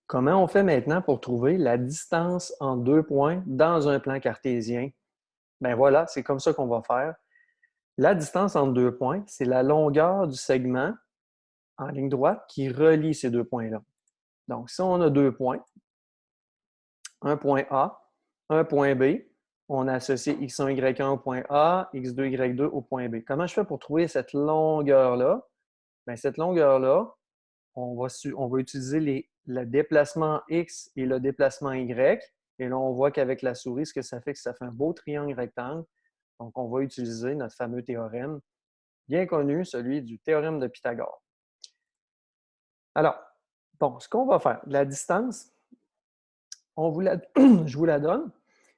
Comment on fait maintenant pour trouver la distance entre deux points dans un plan cartésien? Ben voilà, c'est comme ça qu'on va faire. La distance entre deux points, c'est la longueur du segment en ligne droite qui relie ces deux points-là. Donc, si on a deux points, un point A, un point B, on a associé x1, y1 au point A, x2, y2 au point B. Comment je fais pour trouver cette longueur-là? Bien, cette longueur-là, on va utiliser le déplacement X et le déplacement Y. Et là, on voit qu'avec la souris, ce que ça fait, que ça fait un beau triangle rectangle. Donc, on va utiliser notre fameux théorème, bien connu, celui du théorème de Pythagore. Alors, bon, ce qu'on va faire, la distance, je vous la donne.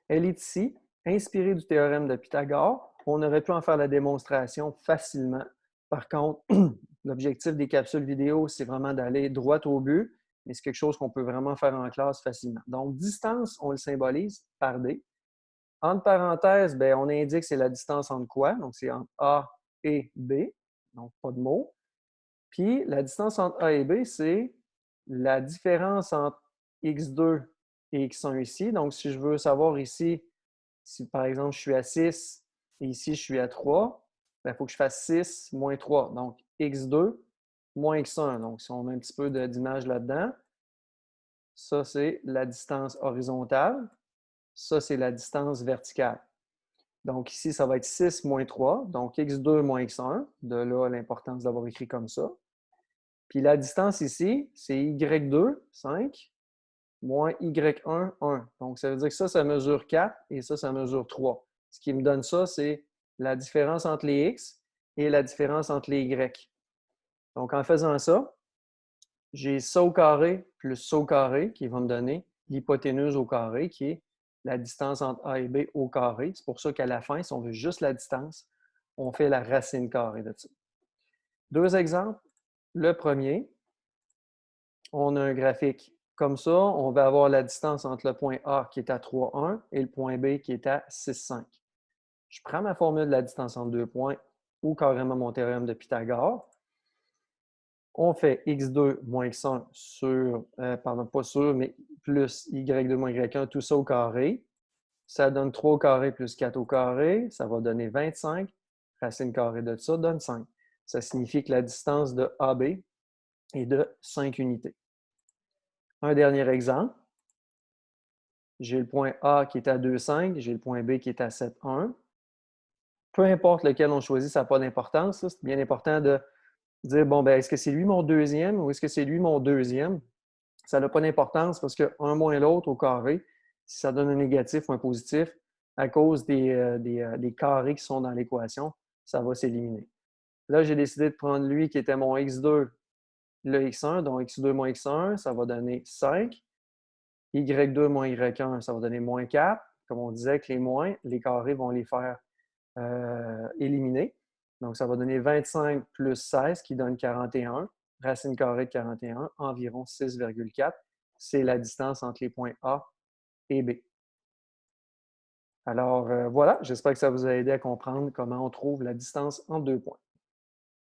Elle est ici, inspirée du théorème de Pythagore. On aurait pu en faire la démonstration facilement. Par contre, l'objectif des capsules vidéo, c'est vraiment d'aller droit au but, mais c'est quelque chose qu'on peut vraiment faire en classe facilement. Donc, distance, on le symbolise par D. Entre parenthèses, bien, on indique que c'est la distance entre quoi? Donc, c'est entre A et B, donc pas de mots. Puis, la distance entre A et B, c'est la différence entre x2 et x1 ici. Donc, si je veux savoir ici, si par exemple je suis à 6 et ici je suis à 3, il faut que je fasse 6 moins 3. Donc, x2 moins x1. Donc, si on met un petit peu d'image là-dedans, ça c'est la distance horizontale. Ça, c'est la distance verticale. Donc, ici, ça va être 6 moins 3. Donc, x2 moins x1. De là, l'importance d'avoir écrit comme ça. Puis la distance ici, c'est y2, 5, moins y1, 1. Donc, ça veut dire que ça mesure 4 et ça mesure 3. Ce qui me donne ça, c'est la différence entre les x et la différence entre les y. Donc, en faisant ça, j'ai ça au carré plus ça au carré qui va me donner l'hypoténuse au carré qui est la distance entre A et B au carré. C'est pour ça qu'à la fin, si on veut juste la distance, on fait la racine carrée de ça. Deux exemples. Le premier, on a un graphique comme ça. On va avoir la distance entre le point A qui est à 3,1 et le point B qui est à 6,5. Je prends ma formule de la distance entre deux points ou carrément mon théorème de Pythagore. On fait x2 moins x1 sur, pardon, pas sur, mais plus y2 moins y1, tout ça au carré. Ça donne 3 au carré plus 4 au carré. Ça va donner 25. Racine carrée de ça donne 5. Ça signifie que la distance de AB est de 5 unités. Un dernier exemple. J'ai le point A qui est à 2,5, j'ai le point B qui est à 7,1. Peu importe lequel on choisit, ça n'a pas d'importance. C'est bien important de dire, bon, ben, est-ce que c'est lui mon deuxième ou est-ce que c'est lui mon deuxième? Ça n'a pas d'importance parce qu'un moins l'autre au carré, si ça donne un négatif ou un positif, à cause des carrés qui sont dans l'équation, ça va s'éliminer. Là, j'ai décidé de prendre lui qui était mon x2, le x1, donc x2 moins x1, ça va donner 5. y2 moins y1, ça va donner moins 4. Comme on disait que les moins, les carrés vont les faire éliminer. Donc, ça va donner 25 plus 16 qui donne 41. Racine carrée de 41, environ 6,4. C'est la distance entre les points A et B. Alors, voilà, j'espère que ça vous a aidé à comprendre comment on trouve la distance entre deux points.